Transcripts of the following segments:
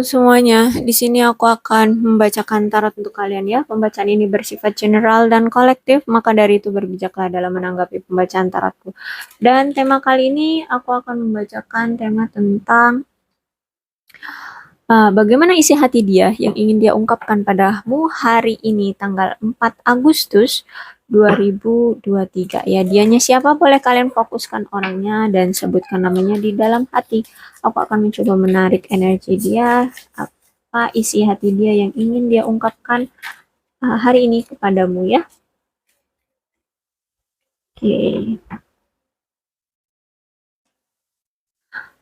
semuanya, di sini aku akan membacakan tarot untuk kalian ya. Pembacaan ini bersifat general dan kolektif, maka dari itu berbijaklah dalam menanggapi pembacaan tarotku. Dan tema kali ini aku akan membacakan tema tentang bagaimana isi hati dia yang ingin dia ungkapkan padamu hari ini tanggal 4 Agustus 2023 ya. Dianya siapa? Boleh kalian fokuskan orangnya dan sebutkan namanya di dalam hati. Aku akan mencoba menarik energi dia, apa isi hati dia yang ingin dia ungkapkan hari ini kepadamu ya. Oke.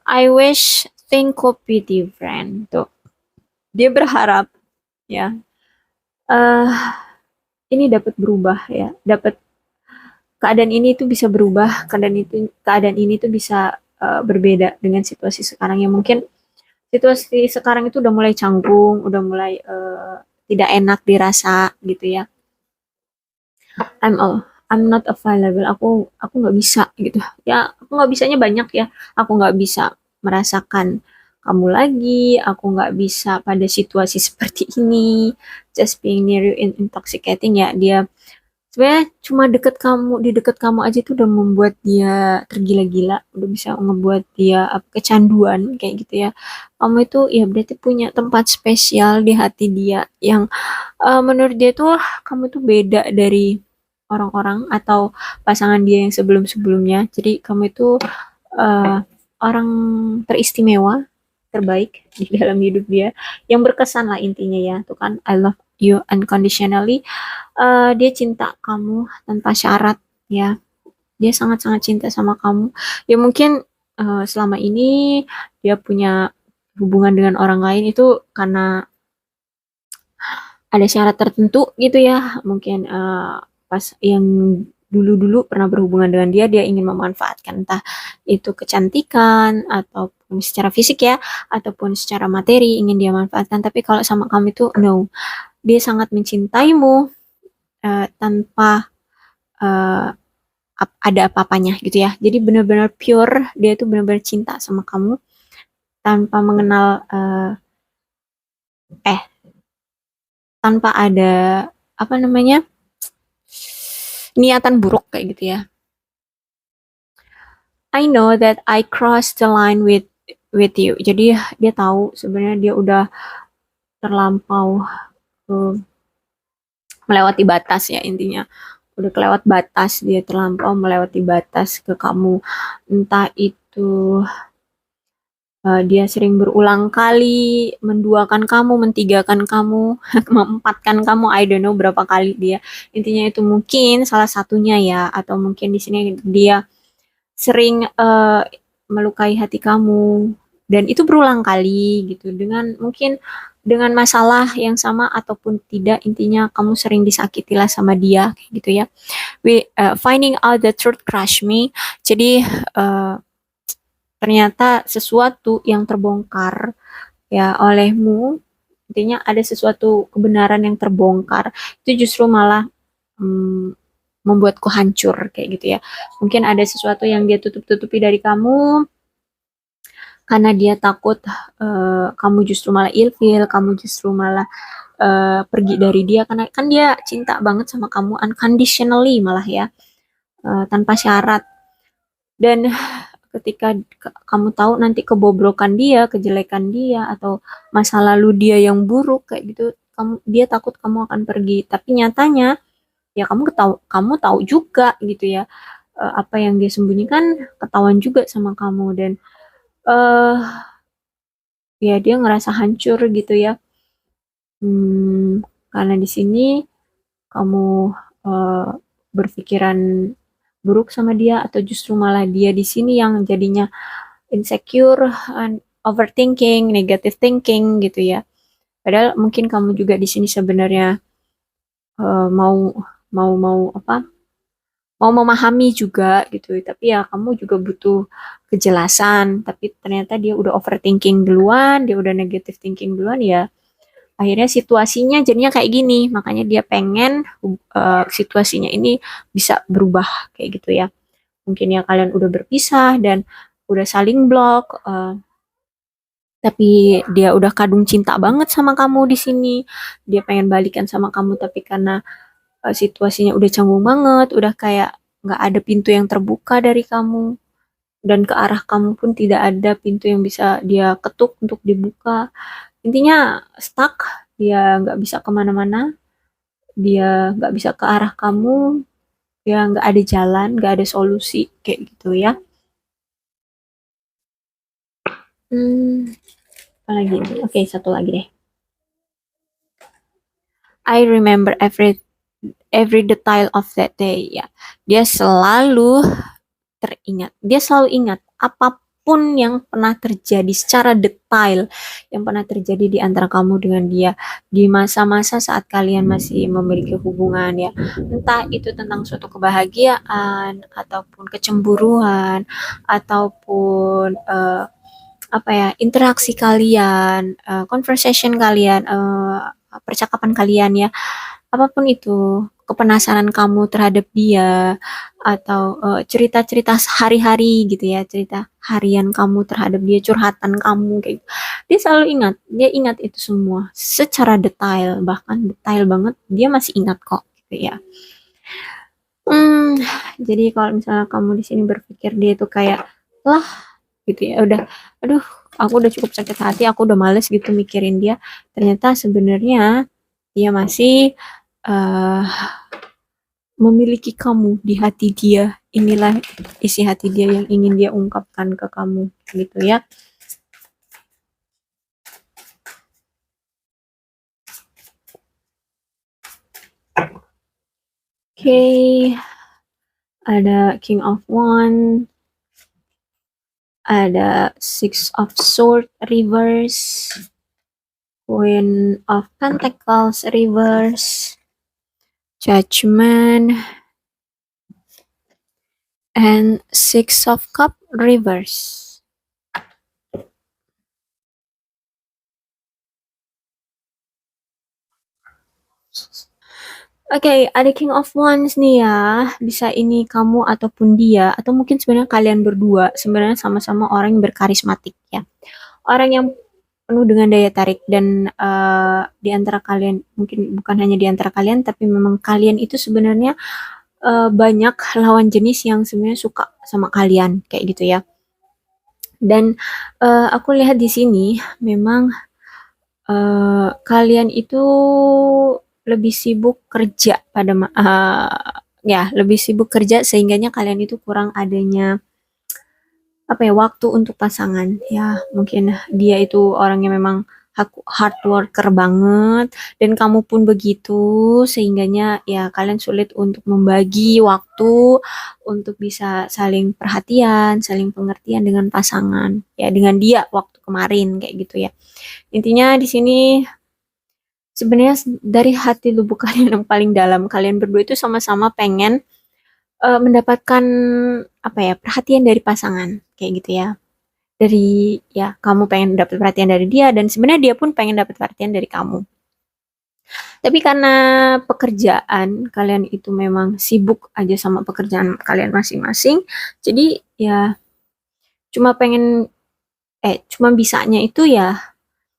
I wish things could be different. Tuh. Dia berharap ya. eh ini dapat berubah ya, dapat keadaan ini tuh bisa berubah, keadaan ini tuh bisa berbeda dengan situasi sekarang yang mungkin situasi sekarang itu udah mulai canggung, udah mulai tidak enak dirasa gitu ya. I'm not available. Aku nggak bisa gitu. Ya, aku nggak bisanya banyak ya. Aku nggak bisa merasakan kamu lagi. Aku nggak bisa pada situasi seperti ini. Just being near you in intoxicating ya. Dia sebenarnya cuma di deket kamu aja tuh udah membuat dia tergila-gila, udah bisa ngebuat dia kecanduan kayak gitu ya. Kamu itu ya berarti punya tempat spesial di hati dia yang menurut dia tuh kamu tuh beda dari orang-orang atau pasangan dia yang sebelum-sebelumnya. Jadi kamu itu eh, orang teristimewa, terbaik di dalam hidup dia, yang berkesan lah intinya ya. Tuh kan, I love you unconditionally. Dia cinta kamu tanpa syarat ya. Dia sangat-sangat cinta sama kamu. Ya mungkin selama ini dia punya hubungan dengan orang lain itu karena ada syarat tertentu gitu ya. Mungkin pas yang dulu-dulu pernah berhubungan dengan dia, dia ingin memanfaatkan entah itu kecantikan ataupun secara fisik ya, ataupun secara materi ingin dia manfaatkan. Tapi kalau sama kamu itu no, dia sangat mencintaimu tanpa eh, ada apa-apanya gitu ya. Jadi benar-benar pure, dia tuh benar-benar cinta sama kamu tanpa mengenal eh tanpa ada apa namanya niatan buruk kayak gitu ya. I know that I crossed the line with you. Jadi dia tahu sebenarnya dia udah terlampau uh, melewati batas ya intinya. Udah kelewat batas, dia terlampau melewati batas ke kamu. Entah itu dia sering berulang kali menduakan kamu, mentigakan kamu, mempatkan kamu, I don't know berapa kali dia. Intinya itu mungkin salah satunya ya, atau mungkin di sini dia sering melukai hati kamu dan itu berulang kali gitu dengan mungkin dengan masalah yang sama ataupun tidak intinya kamu sering disakiti lah sama dia kayak gitu ya. Finding out the truth crush me. Jadi ternyata sesuatu yang terbongkar ya olehmu, intinya ada sesuatu kebenaran yang terbongkar itu justru malah hmm, membuatku hancur kayak gitu ya. Mungkin ada sesuatu yang dia tutup-tutupi dari kamu karena dia takut kamu justru malah ilfil, kamu justru malah pergi dari dia karena kan dia cinta banget sama kamu unconditionally malah ya, tanpa syarat. Dan ketika kamu tahu nanti kebobrokan dia, kejelekan dia atau masa lalu dia yang buruk kayak gitu, dia takut kamu akan pergi. Tapi nyatanya ya kamu tahu juga gitu ya, apa yang dia sembunyikan ketahuan juga sama kamu dan eh ya dia ngerasa hancur gitu ya. Karena di sini kamu eh, berpikiran buruk sama dia atau justru malah dia di sini yang jadinya insecure and overthinking, negative thinking gitu ya. Padahal mungkin kamu juga di sini sebenarnya mau mau apa? Mau memahami juga gitu. Tapi ya kamu juga butuh kejelasan. Tapi ternyata dia udah overthinking duluan, dia udah negative thinking duluan ya. Akhirnya situasinya jadinya kayak gini. Makanya dia pengen situasinya ini bisa berubah kayak gitu ya. Mungkin ya kalian udah berpisah dan udah saling blok. tapi dia udah kadung cinta banget sama kamu di sini. Dia pengen balikan sama kamu, tapi karena situasinya udah canggung banget, udah kayak nggak ada pintu yang terbuka dari kamu, dan ke arah kamu pun tidak ada pintu yang bisa dia ketuk untuk dibuka. Intinya stuck, dia nggak bisa kemana-mana, dia nggak bisa ke arah kamu, dia nggak ada jalan, nggak ada solusi, kayak gitu ya. Hmm, apa lagi nih? Oke, satu lagi deh. I remember every detail of that day. Ya, dia selalu teringat. Dia selalu ingat apapun yang pernah terjadi secara detail, yang pernah terjadi di antara kamu dengan dia di masa-masa saat kalian masih memiliki hubungan ya. Entah itu tentang suatu kebahagiaan ataupun kecemburuan ataupun apa ya, interaksi kalian, conversation kalian, percakapan kalian ya, apapun itu, kepenasaran kamu terhadap dia, atau cerita-cerita sehari-hari gitu ya, cerita harian kamu terhadap dia, curhatan kamu kayak gitu. Dia selalu ingat, dia ingat itu semua secara detail, bahkan detail banget, dia masih ingat kok gitu ya. Hmm, jadi kalau misalnya kamu di sini berpikir dia itu kayak lah gitu ya, udah, aduh, aku udah cukup sakit hati, aku udah males gitu mikirin dia. Ternyata sebenarnya dia masih uh, memiliki kamu di hati dia. Inilah isi hati dia yang ingin dia ungkapkan ke kamu, gitu ya. Oke, okay. Ada King of Wands, ada Six of Swords reverse, Queen of Pentacles reverse, Judgment, and Six of Cup reverse. Oke, ada King of Wands nih ya. Bisa ini kamu ataupun dia, atau mungkin sebenarnya kalian berdua sebenarnya sama-sama orang yang berkarismatik ya. Orang yang penuh dengan daya tarik, dan di antara kalian, mungkin bukan hanya di antara kalian, tapi memang kalian itu sebenarnya banyak lawan jenis yang sebenarnya suka sama kalian kayak gitu ya. Dan aku lihat di sini memang kalian itu lebih sibuk kerja ya, lebih sibuk kerja sehingganya kalian itu kurang adanya apa ya, waktu untuk pasangan ya. Mungkin dia itu orangnya memang hard worker banget, dan kamu pun begitu, sehingganya ya kalian sulit untuk membagi waktu untuk bisa saling perhatian, saling pengertian dengan pasangan ya, dengan dia waktu kemarin kayak gitu ya. Intinya di sini sebenarnya dari hati lubuk kalian yang paling dalam, kalian berdua itu sama-sama pengen mendapatkan apa ya, perhatian dari pasangan kayak gitu ya. Dari ya, kamu pengen dapat perhatian dari dia, dan sebenarnya dia pun pengen dapat perhatian dari kamu. Tapi karena pekerjaan kalian itu memang sibuk aja sama pekerjaan kalian masing-masing, jadi ya cuma pengen cuma bisanya itu ya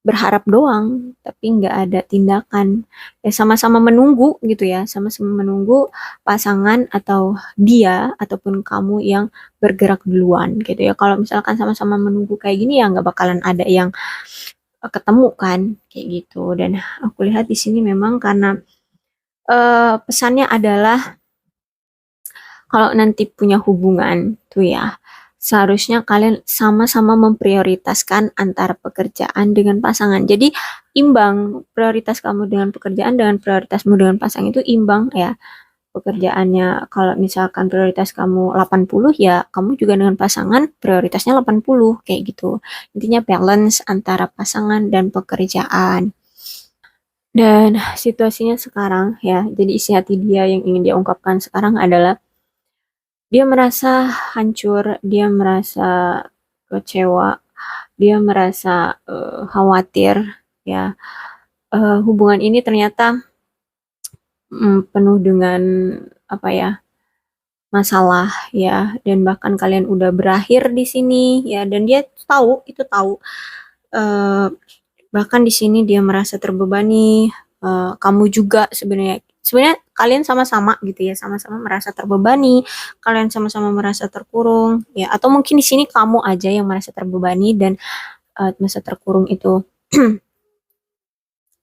berharap doang, tapi nggak ada tindakan. Ya sama-sama menunggu gitu ya, sama-sama menunggu pasangan atau dia ataupun kamu yang bergerak duluan gitu ya. Kalau misalkan sama-sama menunggu kayak gini ya nggak bakalan ada yang ketemu kan kayak gitu. Dan aku lihat di sini memang karena pesannya adalah kalau nanti punya hubungan tuh ya, seharusnya kalian sama-sama memprioritaskan antara pekerjaan dengan pasangan. Jadi imbang, prioritas kamu dengan pekerjaan dengan prioritasmu dengan pasangan itu imbang ya. Pekerjaannya kalau misalkan prioritas kamu 80 ya, kamu juga dengan pasangan prioritasnya 80 kayak gitu. Intinya balance antara pasangan dan pekerjaan. Dan situasinya sekarang ya, jadi isi hati dia yang ingin dia ungkapkan sekarang adalah dia merasa hancur, dia merasa kecewa, dia merasa khawatir ya. Hubungan ini ternyata penuh dengan apa ya, masalah ya, dan bahkan kalian udah berakhir di sini ya, dan dia tahu itu tahu. eh, bahkan di sini dia merasa terbebani, kamu juga sebenarnya sebenarnya kalian sama-sama gitu ya, sama-sama merasa terbebani, kalian sama-sama merasa terkurung ya, atau mungkin di sini kamu aja yang merasa terbebani dan merasa terkurung itu.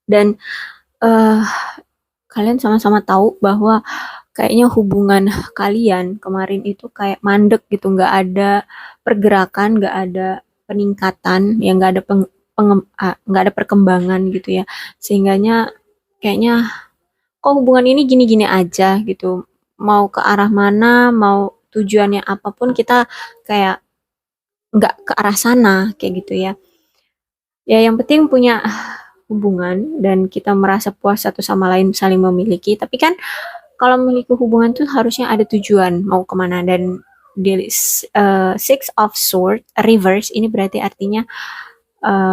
Dan eh, kalian sama-sama tahu bahwa kayaknya hubungan kalian kemarin itu kayak mandek gitu, nggak ada pergerakan, nggak ada peningkatan, ya nggak ada nggak ada perkembangan gitu ya, sehingganya kayaknya kok hubungan ini gini-gini aja gitu, mau ke arah mana, mau tujuannya apapun kita kayak nggak ke arah sana kayak gitu ya. Ya yang penting punya hubungan dan kita merasa puas satu sama lain saling memiliki. Tapi kan kalau memiliki hubungan tuh harusnya ada tujuan mau kemana, dan di Six of Swords reverse ini berarti artinya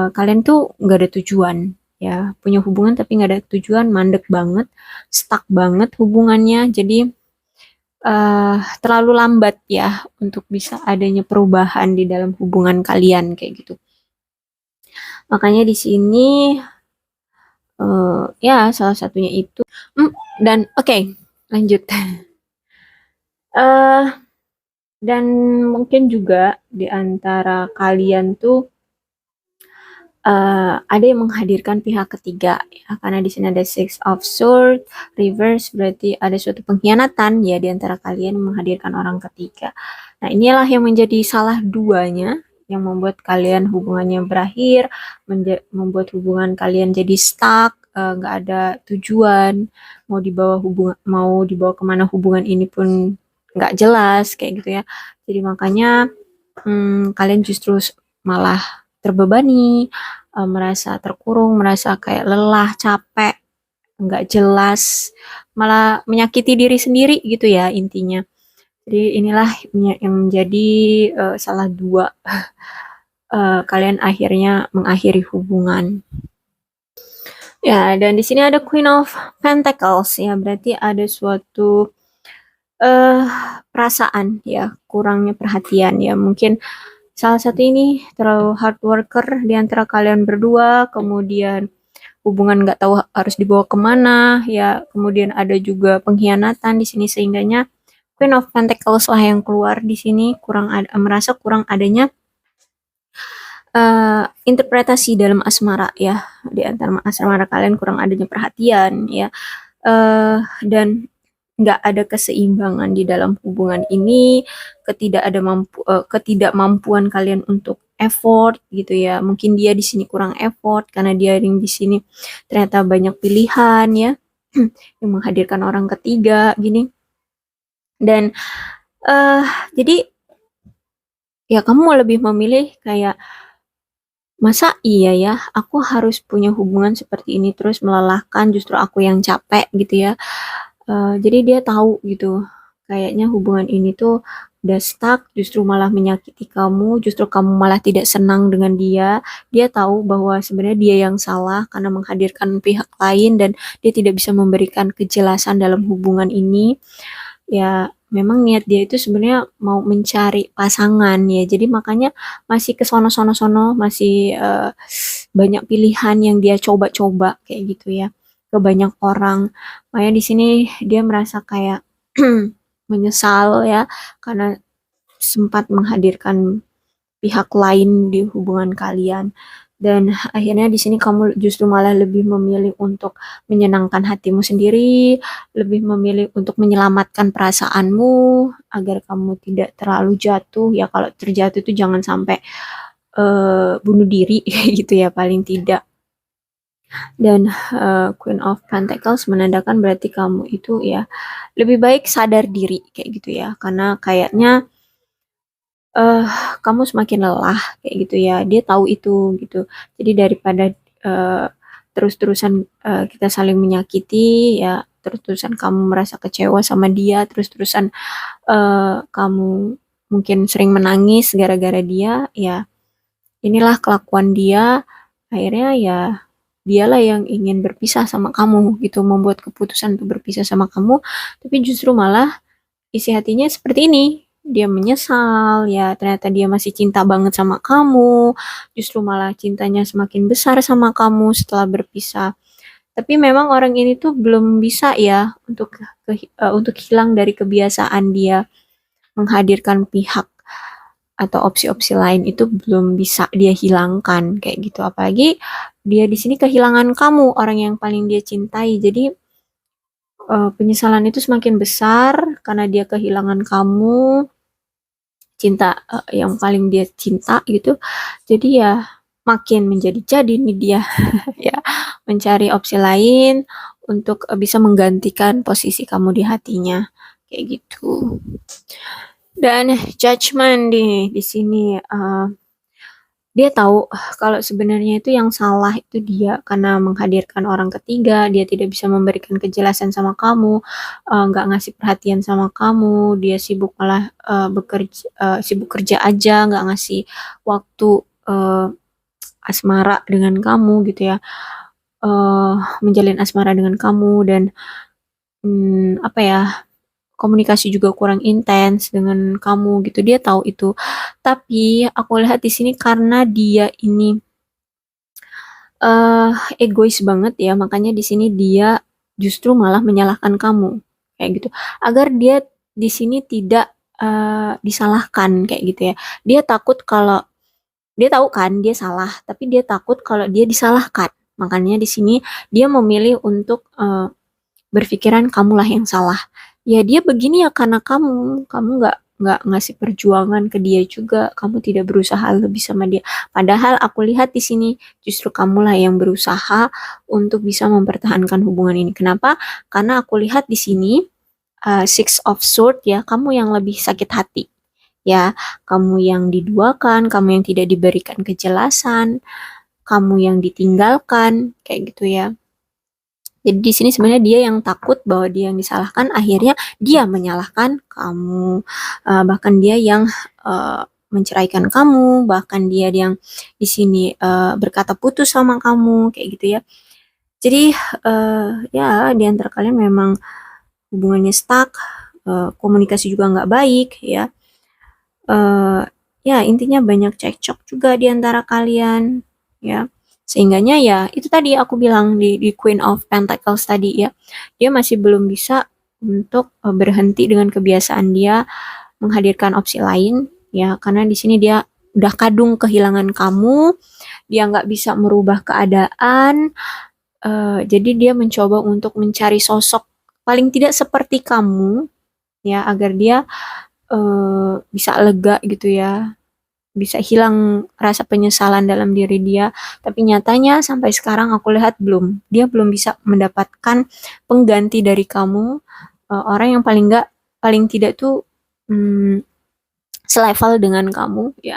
kalian tuh nggak ada tujuan ya, punya hubungan tapi nggak ada tujuan, mandek banget, stuck banget hubungannya, jadi terlalu lambat ya untuk bisa adanya perubahan di dalam hubungan kalian kayak gitu. Makanya di sini ya salah satunya itu. Dan oke, lanjut. eh dan mungkin juga di antara kalian tuh ada yang menghadirkan pihak ketiga ya, karena di sini ada Six of Swords reverse, berarti ada suatu pengkhianatan ya di antara kalian menghadirkan orang ketiga. Nah, inilah yang menjadi salah duanya yang membuat kalian hubungannya berakhir, membuat hubungan kalian jadi stuck, nggak ada tujuan, mau dibawa kemana hubungan ini pun nggak jelas kayak gitu ya. Jadi makanya kalian justru malah terbebani, merasa terkurung, merasa kayak lelah, capek, nggak jelas, malah menyakiti diri sendiri gitu ya intinya. Jadi inilah yang menjadi salah dua kalian akhirnya mengakhiri hubungan. Ya, dan di sini ada Queen of Pentacles ya, berarti ada suatu perasaan ya, kurangnya perhatian ya. Mungkin salah satu ini terlalu hard worker di antara kalian berdua, kemudian hubungan nggak tahu harus dibawa kemana ya, kemudian ada juga pengkhianatan di sini, sehingganya Queen of Pentacles lah yang keluar di sini, merasa kurang adanya interpretasi dalam asmara ya, di antara asmara kalian kurang adanya perhatian ya, dan nggak ada keseimbangan di dalam hubungan ini, ketidakmampuan kalian untuk effort gitu ya. Mungkin dia di sini kurang effort karena dia yang di sini ternyata banyak pilihan ya, yang menghadirkan orang ketiga gini. Dan jadi ya kamu lebih memilih kayak, masa iya ya aku harus punya hubungan seperti ini terus melelahkan, justru aku yang capek gitu ya. Jadi dia tahu gitu, kayaknya hubungan ini tuh udah stuck, justru malah menyakiti kamu, justru kamu malah tidak senang dengan dia. Dia tahu bahwa sebenarnya dia yang salah karena menghadirkan pihak lain dan dia tidak bisa memberikan kejelasan dalam hubungan ini. Ya, memang niat dia itu sebenarnya mau mencari pasangan ya. Jadi makanya masih ke sono-sono, masih banyak pilihan yang dia coba-coba kayak gitu ya, ke banyak orang. Makanya di sini dia merasa kayak menyesal ya karena sempat menghadirkan pihak lain di hubungan kalian. Dan akhirnya di sini kamu justru malah lebih memilih untuk menyenangkan hatimu sendiri, lebih memilih untuk menyelamatkan perasaanmu agar kamu tidak terlalu jatuh. Ya kalau terjatuh itu jangan sampai bunuh diri gitu ya paling tidak. Dan Queen of Pentacles menandakan berarti kamu itu ya lebih baik sadar diri kayak gitu ya, karena kayaknya eh kamu semakin lelah kayak gitu ya. Dia tahu itu gitu. Jadi daripada eh, terus-terusan kita saling menyakiti ya, terus-terusan kamu merasa kecewa sama dia, terus-terusan kamu mungkin sering menangis gara-gara dia ya, inilah kelakuan dia, akhirnya ya dialah yang ingin berpisah sama kamu gitu, membuat keputusan untuk berpisah sama kamu, tapi justru malah isi hatinya seperti ini dia menyesal ya, ternyata dia masih cinta banget sama kamu, justru malah cintanya semakin besar sama kamu setelah berpisah. Tapi memang orang ini tuh belum bisa ya untuk hilang dari kebiasaan dia menghadirkan pihak atau opsi-opsi lain itu belum bisa dia hilangkan kayak gitu. Apalagi dia di sini kehilangan kamu, orang yang paling dia cintai. Jadi penyesalan itu semakin besar karena dia kehilangan kamu, cinta yang paling dia cinta gitu. Jadi ya makin menjadi-jadi nih dia ya mencari opsi lain untuk bisa menggantikan posisi kamu di hatinya kayak gitu. Dan judgment di sini dia tahu kalau sebenarnya itu yang salah itu dia karena menghadirkan orang ketiga, dia tidak bisa memberikan kejelasan sama kamu, nggak ngasih perhatian sama kamu, dia sibuk malah sibuk kerja aja, nggak ngasih waktu asmara dengan kamu gitu ya, menjalin asmara dengan kamu dan apa ya, komunikasi juga kurang intens dengan kamu gitu, dia tahu itu. Tapi aku lihat di sini karena dia ini egois banget ya, makanya di sini dia justru malah menyalahkan kamu, kayak gitu. Agar dia di sini tidak disalahkan kayak gitu ya. Dia takut kalau dia tahu kan dia salah, tapi dia takut kalau dia disalahkan. Makanya di sini dia memilih untuk berpikiran kamulah yang salah. Ya dia begini ya karena kamu nggak ngasih perjuangan ke dia juga, kamu tidak berusaha lebih sama dia. Padahal aku lihat di sini justru kamulah yang berusaha untuk bisa mempertahankan hubungan ini. Kenapa? Karena aku lihat di sini Six of Sword ya, kamu yang lebih sakit hati. Ya, kamu yang diduakan, kamu yang tidak diberikan kejelasan, kamu yang ditinggalkan, kayak gitu ya. Jadi di sini sebenarnya dia yang takut bahwa dia yang disalahkan, akhirnya dia menyalahkan kamu. Bahkan dia yang menceraikan kamu, bahkan dia yang di sini berkata putus sama kamu, kayak gitu ya. Jadi ya di antara kalian memang hubungannya stuck, komunikasi juga nggak baik ya. Ya intinya banyak cekcok juga di antara kalian ya. Sehingganya ya itu tadi aku bilang di Queen of Pentacles tadi ya, dia masih belum bisa untuk berhenti dengan kebiasaan dia menghadirkan opsi lain ya, karena di sini dia udah kadung kehilangan kamu, dia nggak bisa merubah keadaan, jadi dia mencoba untuk mencari sosok paling tidak seperti kamu ya, agar dia bisa lega gitu ya, bisa hilang rasa penyesalan dalam diri dia. Tapi nyatanya sampai sekarang aku lihat dia belum bisa mendapatkan pengganti dari kamu, orang yang paling tidak tuh selevel dengan kamu ya,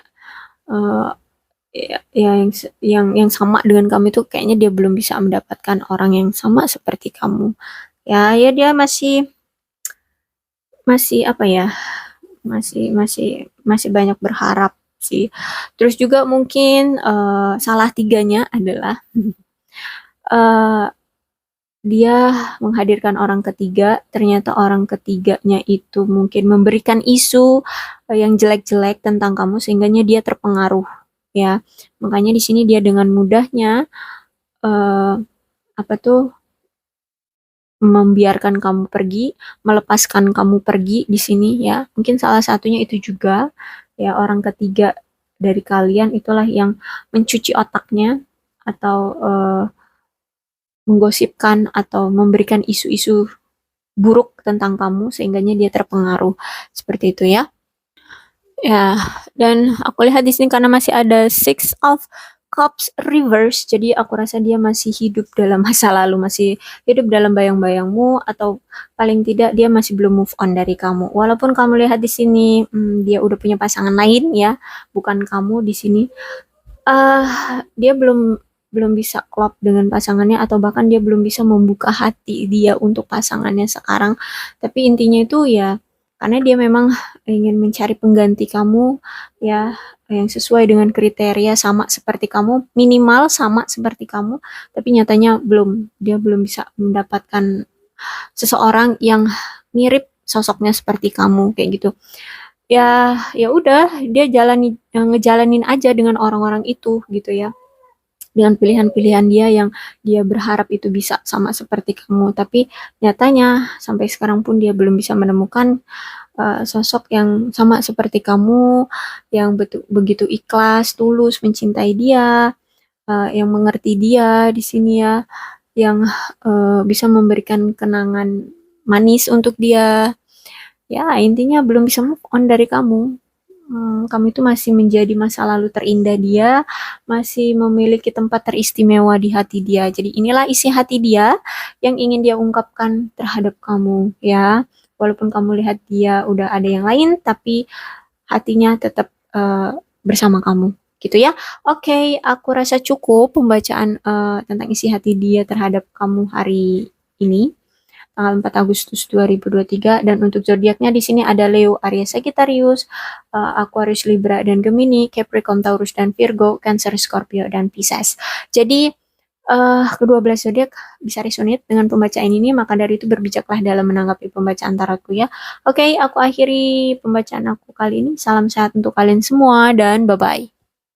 uh, ya yang sama dengan kamu itu kayaknya dia belum bisa mendapatkan orang yang sama seperti kamu ya. Ya dia masih masih apa ya, masih masih masih banyak berharap sih. Terus juga mungkin salah tiganya adalah uh, dia menghadirkan orang ketiga, ternyata orang ketiganya itu mungkin memberikan isu yang jelek-jelek tentang kamu sehingganya dia terpengaruh ya. Makanya di sini dia dengan mudahnya uh, apa tuh membiarkan kamu pergi, melepaskan kamu pergi di sini ya. Mungkin salah satunya itu juga ya, orang ketiga dari kalian itulah yang mencuci otaknya atau menggosipkan atau memberikan isu-isu buruk tentang kamu sehingganya dia terpengaruh seperti itu ya. Ya, dan aku lihat di sini karena masih ada Six of Cups reverse, jadi aku rasa dia masih hidup dalam masa lalu, masih hidup dalam bayang-bayangmu, atau paling tidak dia masih belum move on dari kamu. Walaupun kamu lihat di sini dia udah punya pasangan lain ya, bukan kamu di sini. Dia belum bisa klop dengan pasangannya, atau bahkan dia belum bisa membuka hati dia untuk pasangannya sekarang. Tapi intinya itu ya karena dia memang ingin mencari pengganti kamu ya, yang sesuai dengan kriteria sama seperti kamu, minimal sama seperti kamu, tapi nyatanya dia belum bisa mendapatkan seseorang yang mirip sosoknya seperti kamu kayak gitu. ya ya udah dia ngejalanin aja dengan orang-orang itu gitu ya. Dengan pilihan-pilihan dia yang dia berharap itu bisa sama seperti kamu. Tapi nyatanya sampai sekarang pun dia belum bisa menemukan sosok yang sama seperti kamu, yang begitu ikhlas, tulus mencintai dia, yang mengerti dia di sini ya, yang bisa memberikan kenangan manis untuk dia. Ya, intinya belum bisa move on dari kamu. Kamu itu masih menjadi masa lalu terindah dia, masih memiliki tempat teristimewa di hati dia. Jadi inilah isi hati dia yang ingin dia ungkapkan terhadap kamu, ya. Walaupun kamu lihat dia udah ada yang lain, tapi hatinya tetap bersama kamu, gitu ya. Oke, aku rasa cukup pembacaan tentang isi hati dia terhadap kamu hari ini tanggal 4 Agustus 2023 dan untuk zodiaknya di sini ada Leo, Aries, Sagittarius, Aquarius, Libra dan Gemini, Capricorn, Taurus dan Virgo, Cancer, Scorpio dan Pisces. Jadi kedua belas zodiak bisa resonate dengan pembacaan ini, maka dari itu berbijaklah dalam menanggapi pembacaan tarotku ya. Oke, aku akhiri pembacaan aku kali ini. Salam sehat untuk kalian semua dan bye-bye.